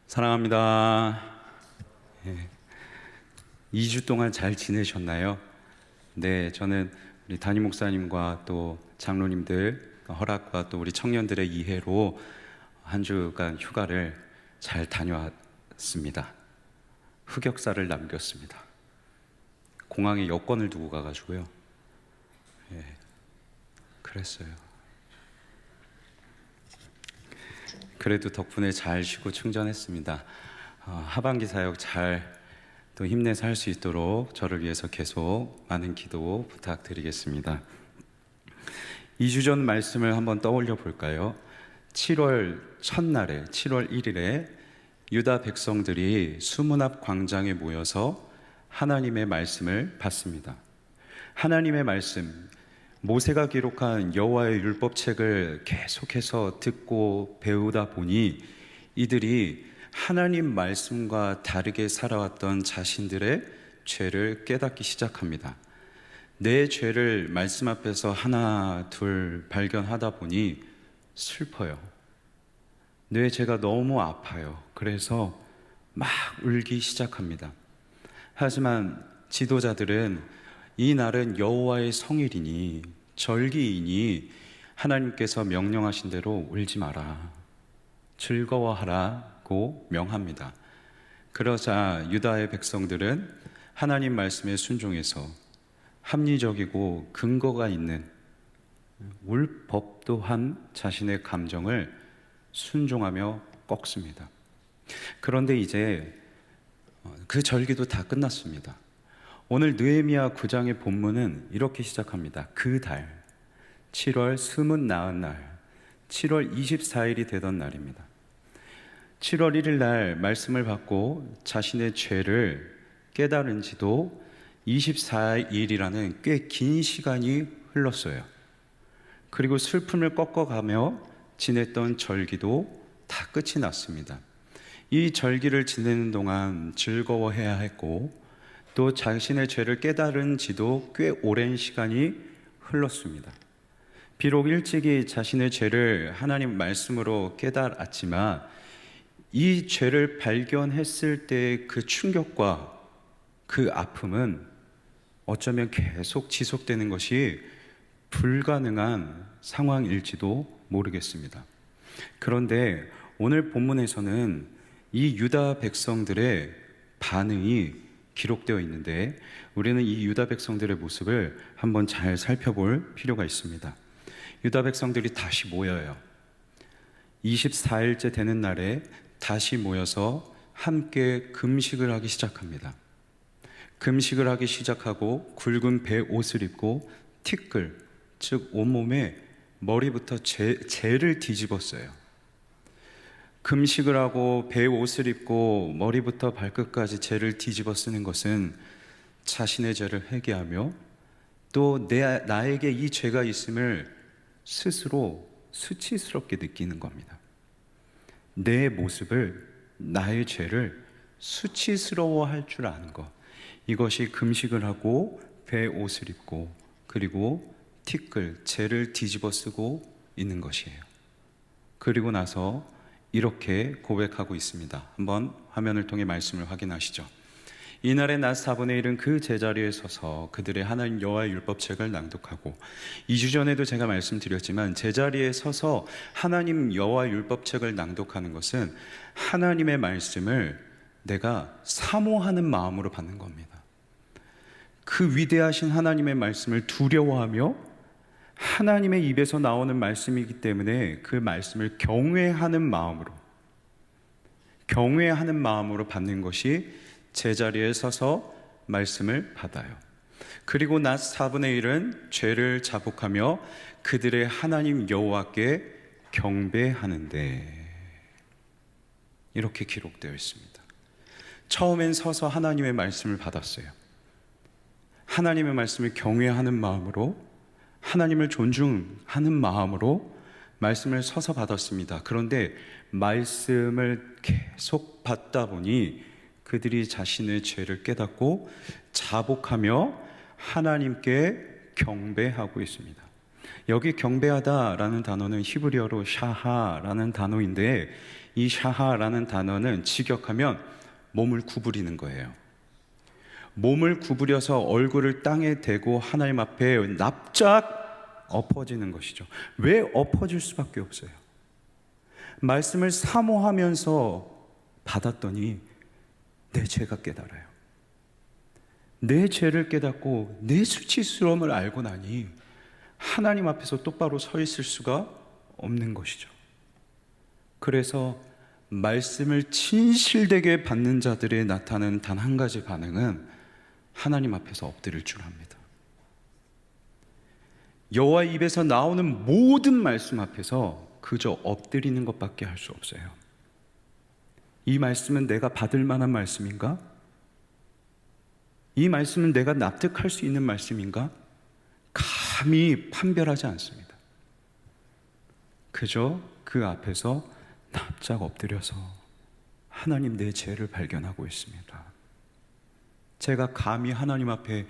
사랑합니다. 2주 동안 잘 지내셨나요? 네, 저는 우리 담임 목사님과 또 장로님들 허락과 또 우리 청년들의 이해로 한 주간 휴가를 잘 다녀왔습니다. 흑역사를 남겼습니다. 공항에 여권을 두고 가가지고요. 그랬어요. 그래도 덕분에 잘 쉬고 충전했습니다. 하반기 사역 잘 또 힘내서 할 수 있도록 저를 위해서 계속 많은 기도 부탁드리겠습니다. 2주 전 말씀을 한번 떠올려 볼까요? 7월 첫날에 7월 1일에 유다 백성들이 수문 앞 광장에 모여서 하나님의 말씀을 받습니다. 하나님의 말씀, 모세가 기록한 여호와의 율법책을 계속해서 듣고 배우다 보니 이들이 하나님 말씀과 다르게 살아왔던 자신들의 죄를 깨닫기 시작합니다. 내 죄를 말씀 앞에서 하나 둘 발견하다 보니 슬퍼요. 내 죄가 너무 아파요. 그래서 막 울기 시작합니다. 하지만 지도자들은 이 날은 여호와의 성일이니 절기이니 하나님께서 명령하신 대로 울지 마라, 즐거워하라고 명합니다. 그러자 유다의 백성들은 하나님 말씀에 순종해서 합리적이고 근거가 있는 울 법도 한 자신의 감정을 순종하며 꺾습니다. 그런데 이제 그 절기도 다 끝났습니다. 오늘 느헤미야 9장의 본문은 이렇게 시작합니다. 그 달 7월 스문 나은 날 7월 24일이 되던 날입니다. 7월 1일 날 말씀을 받고 자신의 죄를 깨달은 지도 24일이라는 꽤 긴 시간이 흘렀어요. 그리고 슬픔을 꺾어가며 지냈던 절기도 다 끝이 났습니다. 이 절기를 지내는 동안 즐거워해야 했고 또 자신의 죄를 깨달은 지도 꽤 오랜 시간이 흘렀습니다. 비록 일찍이 자신의 죄를 하나님 말씀으로 깨달았지만 이 죄를 발견했을 때의 그 충격과 그 아픔은 어쩌면 계속 지속되는 것이 불가능한 상황일지도 모르겠습니다. 그런데 오늘 본문에서는 이 유다 백성들의 반응이 기록되어 있는데 우리는 이 유다 백성들의 모습을 한번 잘 살펴볼 필요가 있습니다. 유다 백성들이 다시 모여요. 24일째 되는 날에 다시 모여서 함께 금식을 하기 시작합니다. 금식을 하기 시작하고 굵은 배 옷을 입고 티끌, 즉 온몸에 머리부터 재를 뒤집었어요. 금식을 하고 배 옷을 입고 머리부터 발끝까지 재를 뒤집어 쓰는 것은 자신의 죄를 회개하며 또 나에게 이 죄가 있음을 스스로 수치스럽게 느끼는 겁니다. 내 모습을, 나의 죄를 수치스러워할 줄 아는 것, 이것이 금식을 하고 배 옷을 입고 그리고 티끌, 재를 뒤집어 쓰고 있는 것이에요. 그리고 나서 이렇게 고백하고 있습니다. 한번 화면을 통해 말씀을 확인하시죠. 이날의 낮 4분의 1은 그 제자리에 서서 그들의 하나님 여호와의 율법책을 낭독하고 2주 전에도 제가 말씀드렸지만 제자리에 서서 하나님 여호와의 율법책을 낭독하는 것은 하나님의 말씀을 내가 사모하는 마음으로 받는 겁니다. 그 위대하신 하나님의 말씀을 두려워하며 하나님의 입에서 나오는 말씀이기 때문에 그 말씀을 경외하는 마음으로 받는 것이 제자리에 서서 말씀을 받아요. 그리고 낮 4분의 1은 죄를 자복하며 그들의 하나님 여호와께 경배하는데 이렇게 기록되어 있습니다. 처음엔 서서 하나님의 말씀을 받았어요. 하나님의 말씀을 경외하는 마음으로, 하나님을 존중하는 마음으로 말씀을 서서 받았습니다. 그런데 말씀을 계속 받다 보니 그들이 자신의 죄를 깨닫고 자복하며 하나님께 경배하고 있습니다. 여기 경배하다라는 단어는 히브리어로 샤하라는 단어인데 이 샤하라는 단어는 직역하면 몸을 구부리는 거예요. 몸을 구부려서 얼굴을 땅에 대고 하나님 앞에 납작 엎어지는 것이죠. 왜 엎어질 수밖에 없어요? 말씀을 사모하면서 받았더니 내 죄가 깨달아요. 내 죄를 깨닫고 내 수치스러움을 알고 나니 하나님 앞에서 똑바로 서 있을 수가 없는 것이죠. 그래서 말씀을 진실되게 받는 자들의 나타나는 단 한 가지 반응은 하나님 앞에서 엎드릴 줄 압니다. 여호와 입에서 나오는 모든 말씀 앞에서 그저 엎드리는 것밖에 할 수 없어요. 이 말씀은 내가 받을 만한 말씀인가? 이 말씀은 내가 납득할 수 있는 말씀인가? 감히 판별하지 않습니다. 그저 그 앞에서 납작 엎드려서 하나님 내 죄를 발견하고 있습니다. 제가 감히 하나님 앞에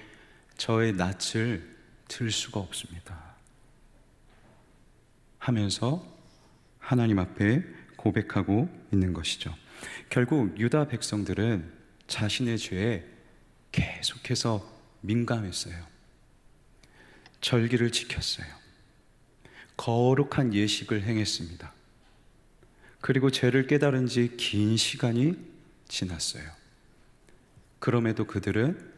저의 낯을 들 수가 없습니다 하면서 하나님 앞에 고백하고 있는 것이죠. 결국 유다 백성들은 자신의 죄에 계속해서 민감했어요. 절기를 지켰어요. 거룩한 예식을 행했습니다. 그리고 죄를 깨달은 지 긴 시간이 지났어요. 그럼에도 그들은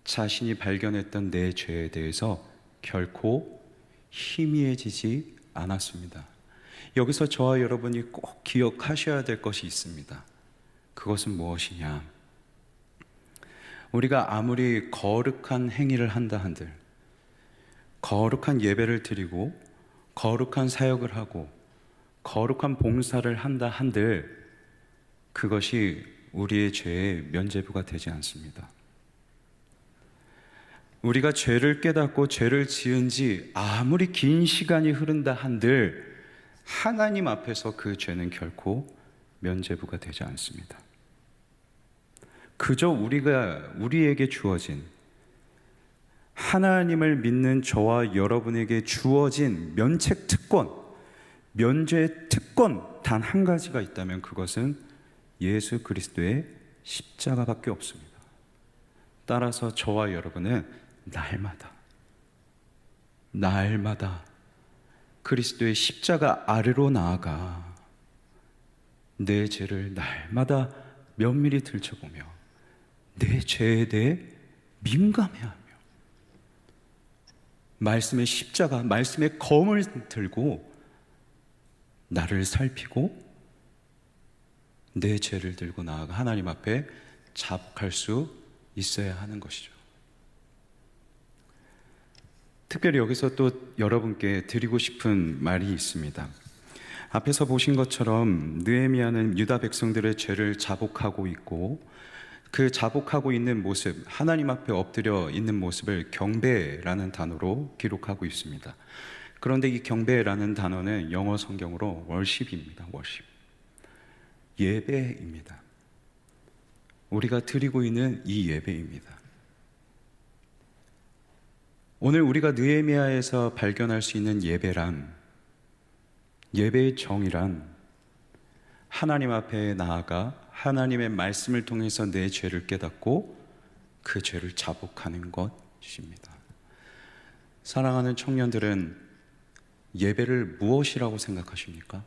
자신이 발견했던 내 죄에 대해서 결코 희미해지지 않았습니다. 여기서 저와 여러분이 꼭 기억하셔야 될 것이 있습니다. 그것은 무엇이냐? 우리가 아무리 거룩한 행위를 한다 한들, 거룩한 예배를 드리고 거룩한 사역을 하고 거룩한 봉사를 한다 한들 그것이 우리의 죄의 면죄부가 되지 않습니다. 우리가 죄를 깨닫고 죄를 지은 지 아무리 긴 시간이 흐른다 한들 하나님 앞에서 그 죄는 결코 면죄부가 되지 않습니다. 그저 우리에게 주어진, 하나님을 믿는 저와 여러분에게 주어진 면책 특권, 면죄 특권 단 한 가지가 있다면 그것은 예수 그리스도의 십자가밖에 없습니다. 따라서 저와 여러분은 날마다 그리스도의 십자가 아래로 나아가 내 죄를 날마다 면밀히 들춰보며 내 죄에 대해 민감해하며 말씀의 십자가, 말씀의 검을 들고 나를 살피고 내 죄를 들고 나아가 하나님 앞에 자복할 수 있어야 하는 것이죠. 특별히 여기서 또 여러분께 드리고 싶은 말이 있습니다. 앞에서 보신 것처럼 느헤미야는 유다 백성들의 죄를 자복하고 있고 그 자복하고 있는 모습, 하나님 앞에 엎드려 있는 모습을 경배라는 단어로 기록하고 있습니다. 그런데 이 경배라는 단어는 영어 성경으로 월십입니다. 월십. 예배입니다. 우리가 드리고 있는 이 예배입니다. 오늘 우리가 느헤미야에서 발견할 수 있는 예배란, 예배의 정의란 하나님 앞에 나아가 하나님의 말씀을 통해서 내 죄를 깨닫고 그 죄를 자복하는 것입니다. 사랑하는 청년들은 예배를 무엇이라고 생각하십니까?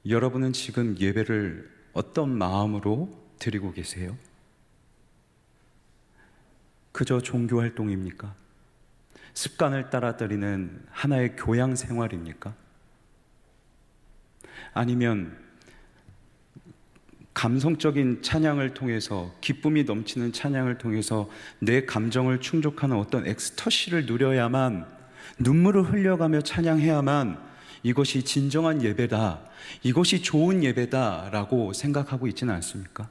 여러분은 지금 예배를 어떤 마음으로 드리고 계세요? 그저 종교 활동입니까? 습관을 따라 드리는 하나의 교양 생활입니까? 아니면 감성적인 찬양을 통해서, 기쁨이 넘치는 찬양을 통해서 내 감정을 충족하는 어떤 엑스터시를 누려야만, 눈물을 흘려가며 찬양해야만 이것이 진정한 예배다, 이것이 좋은 예배다라고 생각하고 있지는 않습니까?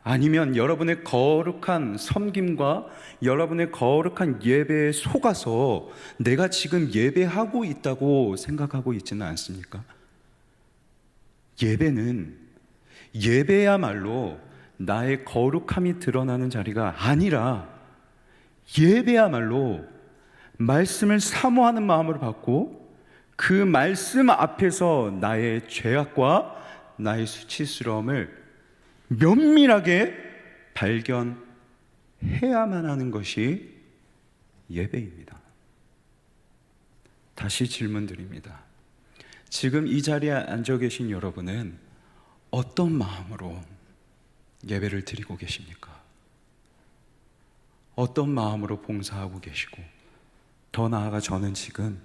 아니면 여러분의 거룩한 섬김과 여러분의 거룩한 예배에 속아서 내가 지금 예배하고 있다고 생각하고 있지는 않습니까? 예배야말로 나의 거룩함이 드러나는 자리가 아니라 예배야말로 말씀을 사모하는 마음으로 받고 그 말씀 앞에서 나의 죄악과 나의 수치스러움을 면밀하게 발견해야만 하는 것이 예배입니다. 다시 질문드립니다. 지금 이 자리에 앉아 계신 여러분은 어떤 마음으로 예배를 드리고 계십니까? 어떤 마음으로 봉사하고 계시고, 더 나아가 저는 지금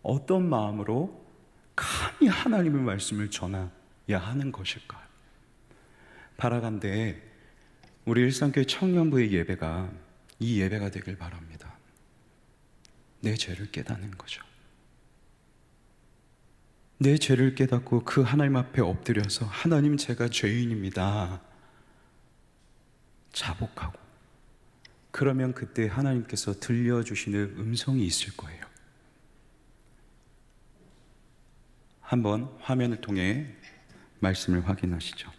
어떤 마음으로 감히 하나님의 말씀을 전해야 하는 것일까요? 바라간대 우리 일상교회 청년부의 예배가 이 예배가 되길 바랍니다. 내 죄를 깨닫는 거죠. 내 죄를 깨닫고 그 하나님 앞에 엎드려서 하나님, 제가 죄인입니다, 자복하고, 그러면 그때 하나님께서 들려주시는 음성이 있을 거예요. 한번 화면을 통해 말씀을 확인하시죠.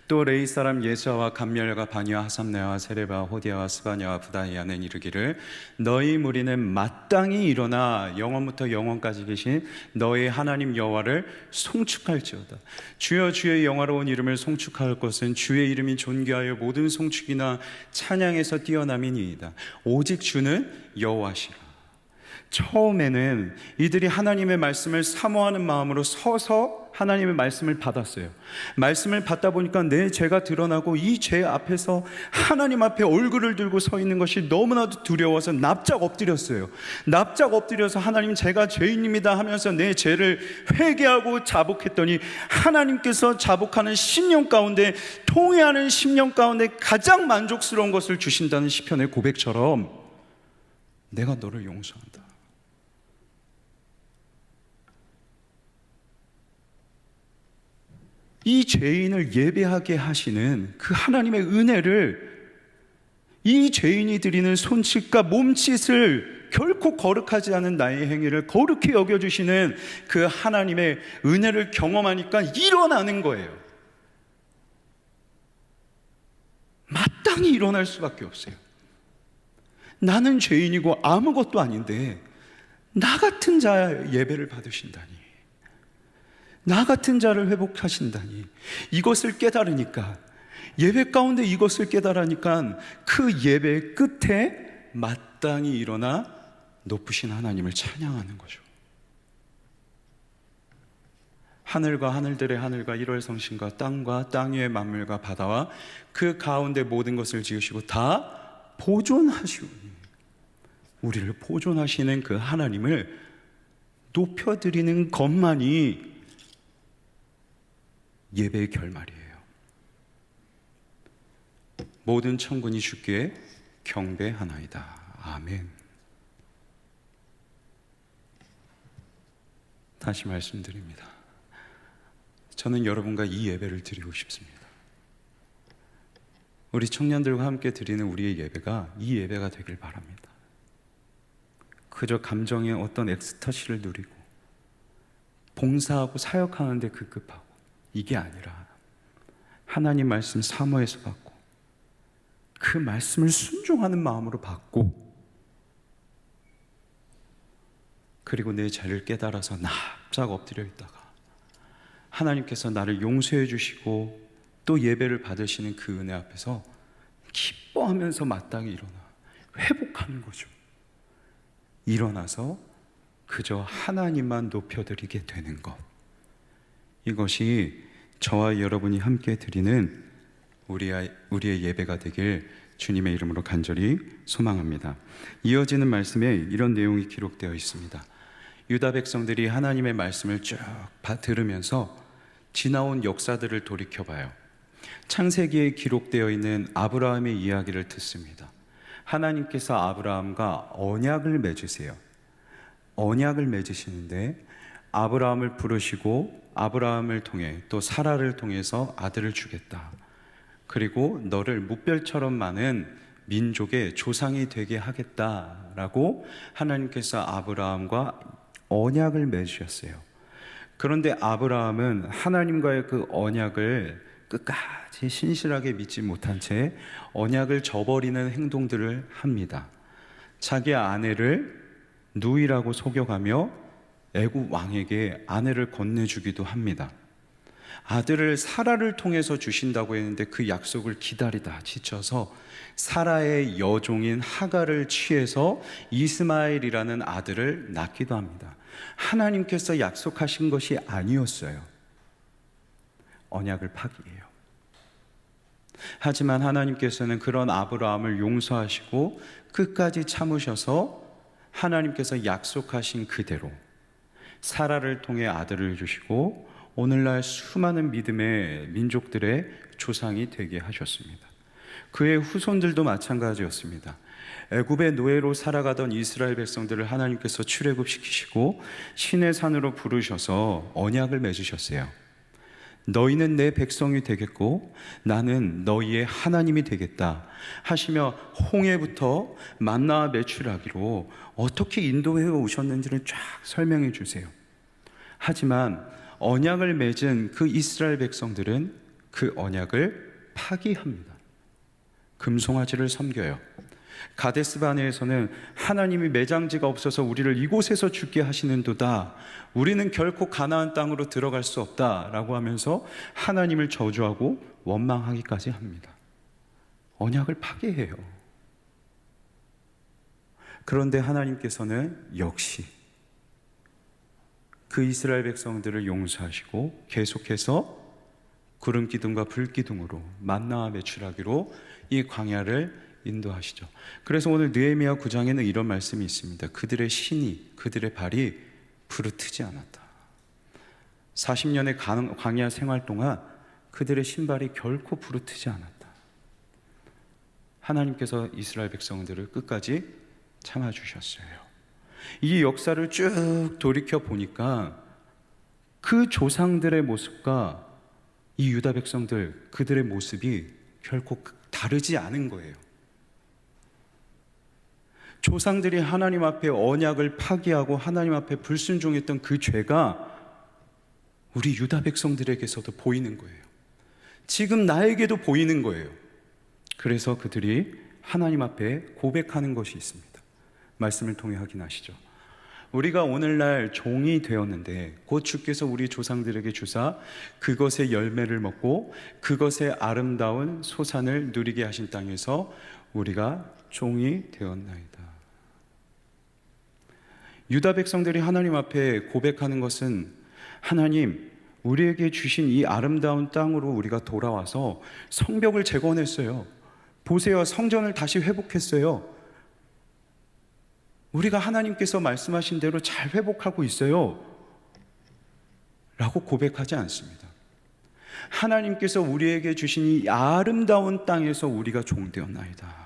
또 레위 사람 예수아와 감멸과 바니와 하삼네와 세레바 호디아와 스바냐와 부다이아는 이르기를 너희 무리는 마땅히 일어나 영원부터 영원까지 계신 너희 하나님 여호와를 송축할지어다. 주여 주의 영화로운 이름을 송축할 것은 주의 이름이 존귀하여 모든 송축이나 찬양에서 뛰어남이니이다. 오직 주는 여호와시라. 처음에는 이들이 하나님의 말씀을 사모하는 마음으로 서서 하나님의 말씀을 받았어요. 말씀을 받다 보니까 내 죄가 드러나고 이 죄 앞에서 하나님 앞에 얼굴을 들고 서 있는 것이 너무나도 두려워서 납작 엎드렸어요. 납작 엎드려서 하나님, 제가 죄인입니다 하면서 내 죄를 회개하고 자복했더니 하나님께서 자복하는 심령 가운데, 통회하는 심령 가운데 가장 만족스러운 것을 주신다는 시편의 고백처럼 내가 너를 용서한다. 이 죄인을 예배하게 하시는 그 하나님의 은혜를, 이 죄인이 드리는 손짓과 몸짓을 결코 거룩하지 않은 나의 행위를 거룩히 여겨주시는 그 하나님의 은혜를 경험하니까 일어나는 거예요. 마땅히 일어날 수밖에 없어요. 나는 죄인이고 아무것도 아닌데 나 같은 자의 예배를 받으신다니, 나 같은 자를 회복하신다니, 이것을 깨달으니까, 예배 가운데 이것을 깨달으니까 그 예배 끝에 마땅히 일어나 높으신 하나님을 찬양하는 거죠. 하늘과 하늘들의 하늘과 일월 성신과 땅과 땅 위의 만물과 바다와 그 가운데 모든 것을 지으시고 다 보존하시오니, 우리를 보존하시는 그 하나님을 높여드리는 것만이 예배의 결말이에요. 모든 천군이 주께 경배하나이다. 아멘. 다시 말씀드립니다. 저는 여러분과 이 예배를 드리고 싶습니다. 우리 청년들과 함께 드리는 우리의 예배가 이 예배가 되길 바랍니다. 그저 감정의 어떤 엑스터시를 누리고 봉사하고 사역하는 데 급급하고, 이게 아니라 하나님 말씀 사모해서 받고 그 말씀을 순종하는 마음으로 받고, 그리고 내 죄를 깨달아서 납작 엎드려 있다가 하나님께서 나를 용서해 주시고 또 예배를 받으시는 그 은혜 앞에서 기뻐하면서 마땅히 일어나 회복하는 거죠. 일어나서 그저 하나님만 높여드리게 되는 것, 이것이 저와 여러분이 함께 드리는 우리의 예배가 되길 주님의 이름으로 간절히 소망합니다. 이어지는 말씀에 이런 내용이 기록되어 있습니다. 유다 백성들이 하나님의 말씀을 쭉 들으면서 지나온 역사들을 돌이켜봐요. 창세기에 기록되어 있는 아브라함의 이야기를 듣습니다. 하나님께서 아브라함과 언약을 맺으세요. 언약을 맺으시는데 아브라함을 부르시고 아브라함을 통해 또 사라를 통해서 아들을 주겠다. 그리고 너를 무별처럼 많은 민족의 조상이 되게 하겠다라고 하나님께서 아브라함과 언약을 맺으셨어요. 그런데 아브라함은 하나님과의 그 언약을 끝까지 신실하게 믿지 못한 채 언약을 저버리는 행동들을 합니다. 자기 아내를 누이라고 속여가며 애굽 왕에게 아내를 건네주기도 합니다. 아들을 사라를 통해서 주신다고 했는데 그 약속을 기다리다 지쳐서 사라의 여종인 하갈을 취해서 이스마엘이라는 아들을 낳기도 합니다. 하나님께서 약속하신 것이 아니었어요. 언약을 파기해요. 하지만 하나님께서는 그런 아브라함을 용서하시고 끝까지 참으셔서 하나님께서 약속하신 그대로 사라를 통해 아들을 주시고 오늘날 수많은 믿음의 민족들의 조상이 되게 하셨습니다. 그의 후손들도 마찬가지였습니다. 애굽의 노예로 살아가던 이스라엘 백성들을 하나님께서 출애굽시키시고 신의 산으로 부르셔서 언약을 맺으셨어요. 너희는 내 백성이 되겠고 나는 너희의 하나님이 되겠다 하시며 홍해부터 만나와 메추라기로 어떻게 인도해 오셨는지를 쫙 설명해 주세요. 하지만 언약을 맺은 그 이스라엘 백성들은 그 언약을 파기합니다. 금송아지를 섬겨요. 가데스바네에서는 하나님이 매장지가 없어서 우리를 이곳에서 죽게 하시는도다, 우리는 결코 가나안 땅으로 들어갈 수 없다라고 하면서 하나님을 저주하고 원망하기까지 합니다. 언약을 파괴해요. 그런데 하나님께서는 역시 그 이스라엘 백성들을 용서하시고 계속해서 구름 기둥과 불 기둥으로 만나와 메추라기로 이 광야를 인도하시죠. 그래서 오늘 느헤미야 9장에는 이런 말씀이 있습니다. 그들의 신이, 그들의 발이 부르트지 않았다. 40년의 광야 생활 동안 그들의 신발이 결코 부르트지 않았다. 하나님께서 이스라엘 백성들을 끝까지 참아주셨어요. 이 역사를 쭉 돌이켜 보니까 그 조상들의 모습과 이 유다 백성들, 그들의 모습이 결코 다르지 않은 거예요. 조상들이 하나님 앞에 언약을 파기하고 하나님 앞에 불순종했던 그 죄가 우리 유다 백성들에게서도 보이는 거예요. 지금 나에게도 보이는 거예요. 그래서 그들이 하나님 앞에 고백하는 것이 있습니다. 말씀을 통해 확인하시죠. 우리가 오늘날 종이 되었는데 곧 주께서 우리 조상들에게 주사 그것의 열매를 먹고 그것의 아름다운 소산을 누리게 하신 땅에서 우리가 종이 되었나이다. 유다 백성들이 하나님 앞에 고백하는 것은, 하나님, 우리에게 주신 이 아름다운 땅으로 우리가 돌아와서 성벽을 재건했어요. 보세요, 성전을 다시 회복했어요. 우리가 하나님께서 말씀하신 대로 잘 회복하고 있어요 라고 고백하지 않습니다. 하나님께서 우리에게 주신 이 아름다운 땅에서 우리가 종되었나이다.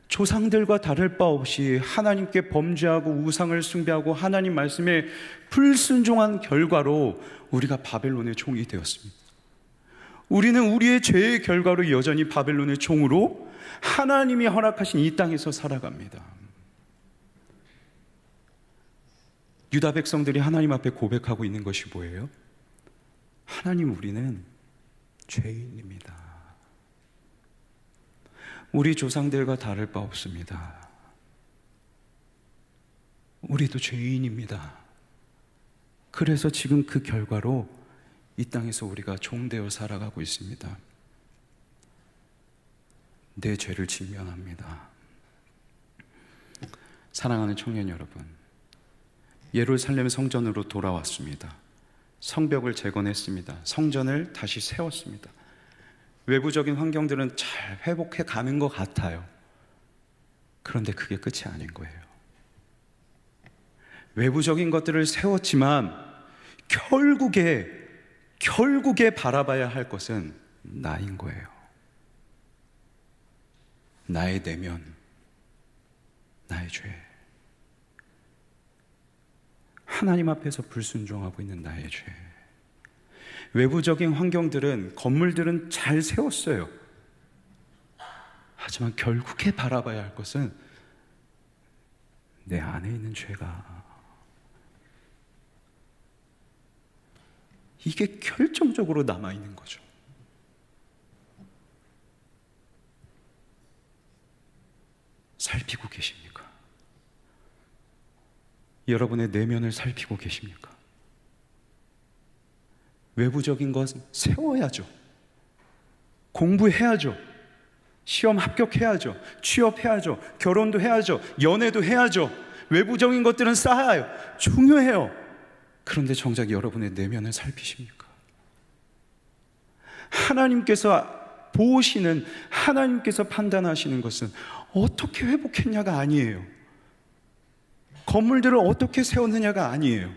조상들과 다를 바 없이 하나님께 범죄하고 우상을 숭배하고 하나님 말씀에 불순종한 결과로 우리가 바벨론의 종이 되었습니다. 우리는 우리의 죄의 결과로 여전히 바벨론의 종으로 하나님이 허락하신 이 땅에서 살아갑니다. 유다 백성들이 하나님 앞에 고백하고 있는 것이 뭐예요? 하나님, 우리는 죄인입니다. 우리 조상들과 다를 바 없습니다. 우리도 죄인입니다. 그래서 지금 그 결과로 이 땅에서 우리가 종되어 살아가고 있습니다. 내 죄를 직면합니다. 사랑하는 청년 여러분, 예루살렘 성전으로 돌아왔습니다. 성벽을 재건했습니다. 성전을 다시 세웠습니다. 외부적인 환경들은 잘 회복해 가는 것 같아요. 그런데 그게 끝이 아닌 거예요. 외부적인 것들을 세웠지만 결국에 바라봐야 할 것은 나인 거예요. 나의 내면, 나의 죄. 하나님 앞에서 불순종하고 있는 나의 죄. 외부적인 환경들은, 건물들은 잘 세웠어요. 하지만 결국에 바라봐야 할 것은 내 안에 있는 죄가, 이게 결정적으로 남아있는 거죠. 살피고 계십니까? 여러분의 내면을 살피고 계십니까? 외부적인 것 세워야죠. 공부해야죠. 시험 합격해야죠. 취업해야죠. 결혼도 해야죠. 연애도 해야죠. 외부적인 것들은 쌓아요. 중요해요. 그런데 정작 여러분의 내면을 살피십니까? 하나님께서 보시는, 하나님께서 판단하시는 것은 어떻게 회복했냐가 아니에요. 건물들을 어떻게 세웠느냐가 아니에요.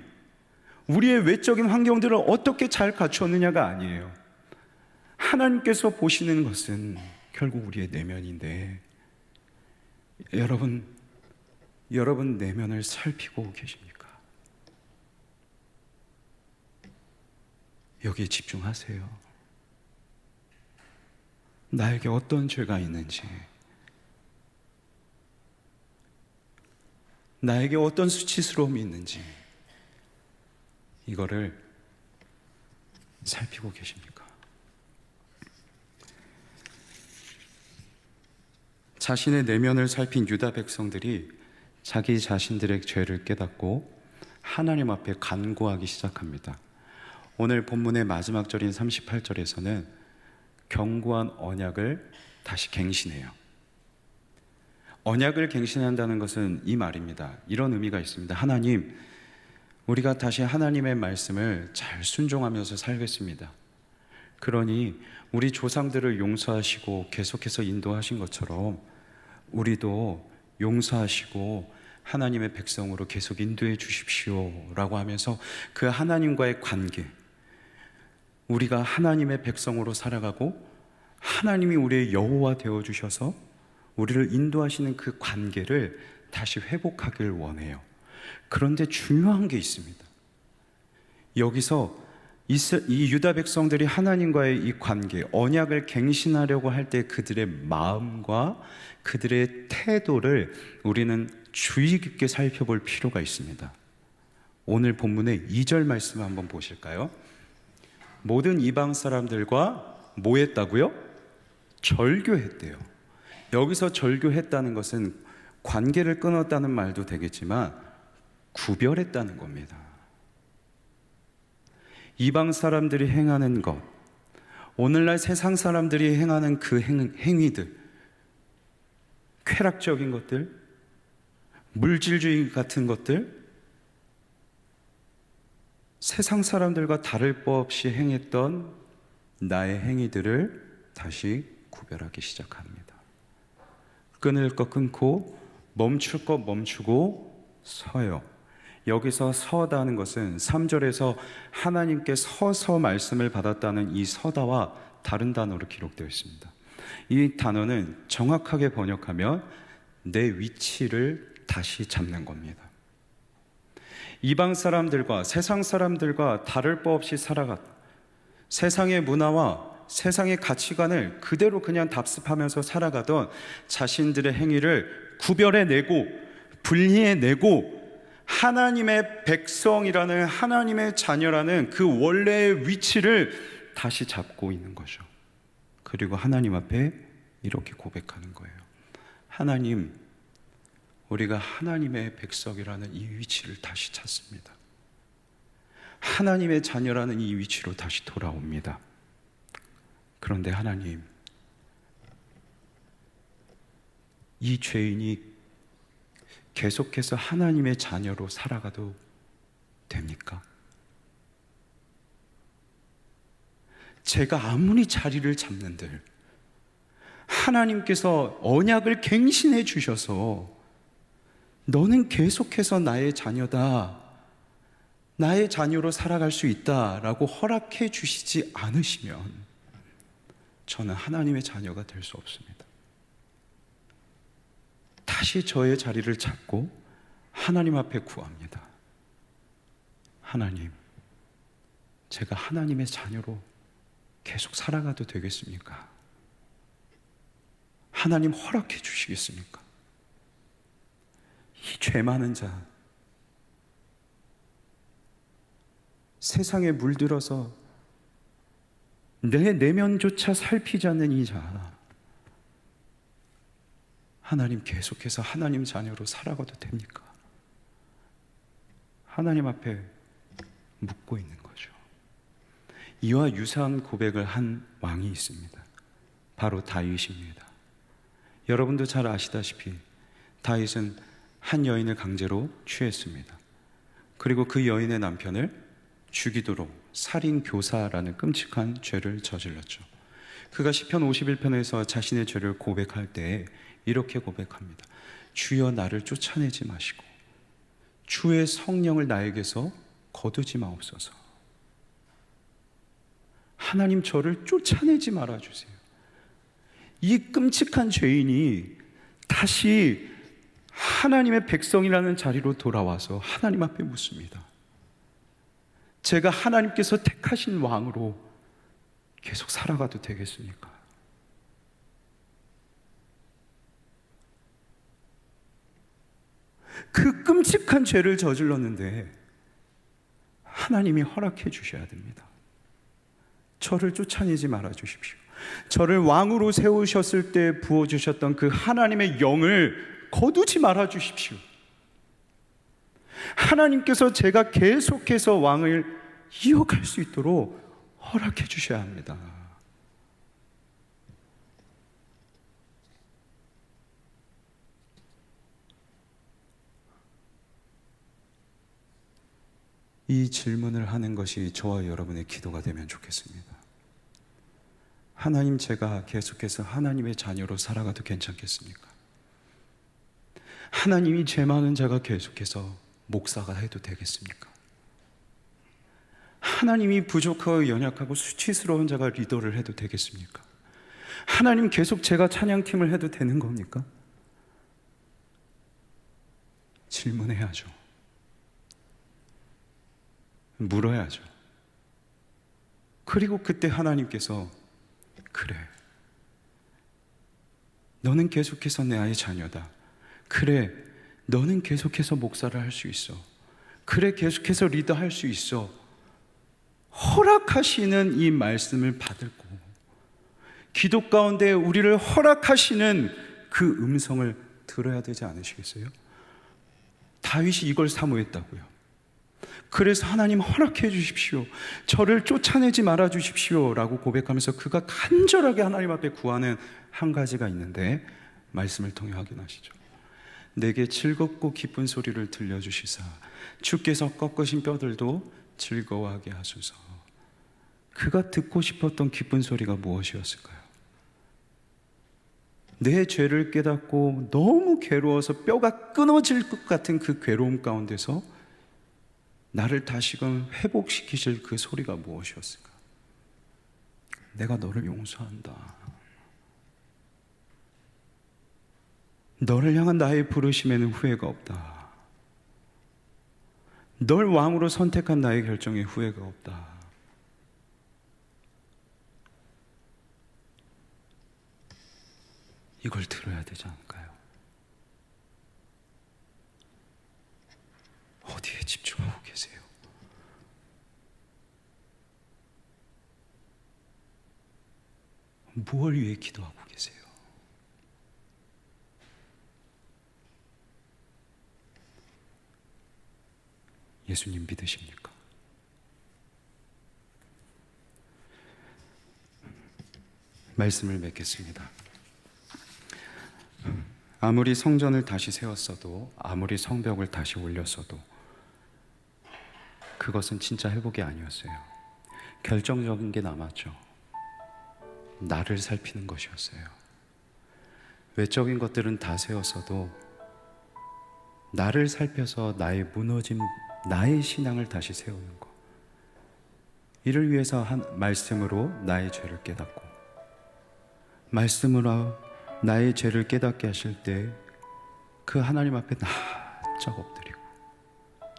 우리의 외적인 환경들을 어떻게 잘 갖추었느냐가 아니에요. 하나님께서 보시는 것은 결국 우리의 내면인데, 여러분 내면을 살피고 계십니까? 여기에 집중하세요. 나에게 어떤 죄가 있는지, 나에게 어떤 수치스러움이 있는지, 이거를 살피고 계십니까? 자신의 내면을 살핀 유다 백성들이 자기 자신들의 죄를 깨닫고 하나님 앞에 간구하기 시작합니다. 오늘 본문의 마지막 절인 38절에서는 견고한 언약을 다시 갱신해요. 언약을 갱신한다는 것은 이 말입니다. 이런 의미가 있습니다. 하나님, 우리가 다시 하나님의 말씀을 잘 순종하면서 살겠습니다. 그러니 우리 조상들을 용서하시고 계속해서 인도하신 것처럼 우리도 용서하시고 하나님의 백성으로 계속 인도해 주십시오 라고 하면서 그 하나님과의 관계, 우리가 하나님의 백성으로 살아가고 하나님이 우리의 여호와 되어 주셔서 우리를 인도하시는 그 관계를 다시 회복하길 원해요. 그런데 중요한 게 있습니다. 여기서 이 유다 백성들이 하나님과의 이 관계, 언약을 갱신하려고 할 때 그들의 마음과 그들의 태도를 우리는 주의 깊게 살펴볼 필요가 있습니다. 오늘 본문의 2절 말씀 한번 보실까요? 모든 이방 사람들과 뭐 했다고요? 절교했대요. 여기서 절교했다는 것은 관계를 끊었다는 말도 되겠지만 구별했다는 겁니다. 이방 사람들이 행하는 것, 오늘날 세상 사람들이 행하는 그 행위들, 쾌락적인 것들, 물질주의 같은 것들, 세상 사람들과 다를 바 없이 행했던 나의 행위들을 다시 구별하기 시작합니다. 끊을 것 끊고 멈출 것 멈추고 서요. 여기서 서다는 것은 3절에서 하나님께 서서 말씀을 받았다는 이 서다와 다른 단어로 기록되어 있습니다. 이 단어는 정확하게 번역하면 내 위치를 다시 잡는 겁니다. 이방 사람들과 세상 사람들과 다를 바 없이 살아갔다. 세상의 문화와 세상의 가치관을 그대로 그냥 답습하면서 살아가던 자신들의 행위를 구별해내고 분리해내고 하나님의 백성이라는, 하나님의 자녀라는 그 원래의 위치를 다시 잡고 있는 거죠. 그리고 하나님 앞에 이렇게 고백하는 거예요. 하나님, 우리가 하나님의 백성이라는 이 위치를 다시 찾습니다. 하나님의 자녀라는 이 위치로 다시 돌아옵니다. 그런데 하나님, 이 죄인이 계속해서 하나님의 자녀로 살아가도 됩니까? 제가 아무리 자리를 잡는들 하나님께서 언약을 갱신해 주셔서 너는 계속해서 나의 자녀다, 나의 자녀로 살아갈 수 있다라고 허락해 주시지 않으시면 저는 하나님의 자녀가 될 수 없습니다. 다시 저의 자리를 잡고 하나님 앞에 구합니다. 하나님, 제가 하나님의 자녀로 계속 살아가도 되겠습니까? 하나님 허락해 주시겠습니까? 이 죄 많은 자, 세상에 물들어서 내 내면조차 살피지 않는 이 자, 하나님 계속해서 하나님 자녀로 살아가도 됩니까? 하나님 앞에 묻고 있는 거죠. 이와 유사한 고백을 한 왕이 있습니다. 바로 다윗입니다. 여러분도 잘 아시다시피 다윗은 한 여인을 강제로 취했습니다. 그리고 그 여인의 남편을 죽이도록 살인 교사라는 끔찍한 죄를 저질렀죠. 그가 시편 51편에서 자신의 죄를 고백할 때 이렇게 고백합니다. 주여 나를 쫓아내지 마시고 주의 성령을 나에게서 거두지 마옵소서. 하나님 저를 쫓아내지 말아주세요. 이 끔찍한 죄인이 다시 하나님의 백성이라는 자리로 돌아와서 하나님 앞에 묻습니다. 제가 하나님께서 택하신 왕으로 계속 살아가도 되겠습니까? 그 끔찍한 죄를 저질렀는데 하나님이 허락해 주셔야 됩니다. 저를 쫓아내지 말아 주십시오. 저를 왕으로 세우셨을 때 부어주셨던 그 하나님의 영을 거두지 말아 주십시오. 하나님께서 제가 계속해서 왕을 이어갈 수 있도록 허락해 주셔야 합니다. 이 질문을 하는 것이 저와 여러분의 기도가 되면 좋겠습니다. 하나님, 제가 계속해서 하나님의 자녀로 살아가도 괜찮겠습니까? 하나님이 죄 많은 자가 계속해서 목사가 해도 되겠습니까? 하나님이 부족하고 연약하고 수치스러운 자가 리더를 해도 되겠습니까? 하나님, 계속 제가 찬양팀을 해도 되는 겁니까? 질문해야죠. 물어야죠. 그리고 그때 하나님께서 그래, 너는 계속해서 내 아이의 자녀다. 그래, 너는 계속해서 목사를 할 수 있어. 그래, 계속해서 리더할 수 있어. 허락하시는 이 말씀을 받고 기도 가운데 우리를 허락하시는 그 음성을 들어야 되지 않으시겠어요? 다윗이 이걸 사모했다고요. 그래서 하나님 허락해 주십시오. 저를 쫓아내지 말아 주십시오 라고 고백하면서 그가 간절하게 하나님 앞에 구하는 한 가지가 있는데 말씀을 통해 확인하시죠. 내게 즐겁고 기쁜 소리를 들려주시사 주께서 꺾으신 뼈들도 즐거워하게 하소서. 그가 듣고 싶었던 기쁜 소리가 무엇이었을까요? 내 죄를 깨닫고 너무 괴로워서 뼈가 끊어질 것 같은 그 괴로움 가운데서 나를 다시금 회복시키실 그 소리가 무엇이었을까? 내가 너를 용서한다. 너를 향한 나의 부르심에는 후회가 없다. 널 왕으로 선택한 나의 결정에 후회가 없다. 이걸 들어야 되지 않을까요? 어디에 집중하고 계세요? 무엇을 위해 기도하고 계세요? 예수님 믿으십니까? 말씀을 맺겠습니다. 아무리 성전을 다시 세웠어도, 아무리 성벽을 다시 올렸어도 그것은 진짜 회복이 아니었어요. 결정적인 게 남았죠. 나를 살피는 것이었어요. 외적인 것들은 다 세웠어도 나를 살펴서 나의 무너진 나의 신앙을 다시 세우는 것, 이를 위해서 한 말씀으로 나의 죄를 깨닫고, 말씀으로 나의 죄를 깨닫게 하실 때 그 하나님 앞에 납작 엎드리고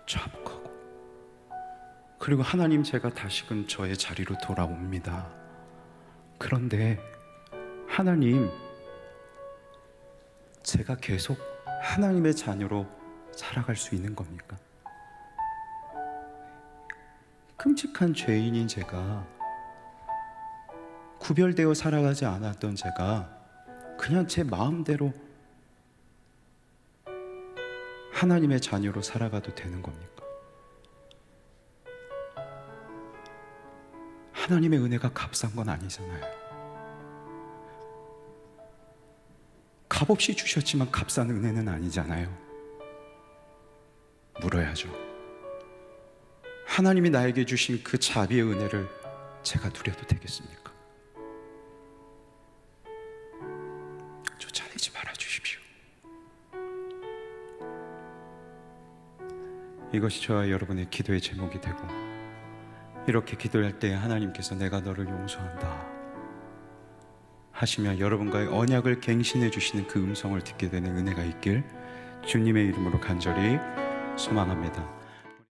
자복하고, 그리고 하나님, 제가 다시금 저의 자리로 돌아옵니다. 그런데 하나님, 제가 계속 하나님의 자녀로 살아갈 수 있는 겁니까? 끔찍한 죄인인 제가, 구별되어 살아가지 않았던 제가 그냥 제 마음대로 하나님의 자녀로 살아가도 되는 겁니까? 하나님의 은혜가 값싼 건 아니잖아요. 값없이 주셨지만 값싼 은혜는 아니잖아요. 물어야죠. 하나님이 나에게 주신 그 자비의 은혜를 제가 누려도 되겠습니까? 쫓아내지 말아 주십시오. 이것이 저와 여러분의 기도의 제목이 되고, 이렇게 기도할 때 하나님께서 내가 너를 용서한다 하시며 여러분과의 언약을 갱신해 주시는 그 음성을 듣게 되는 은혜가 있길 주님의 이름으로 간절히 소망합니다.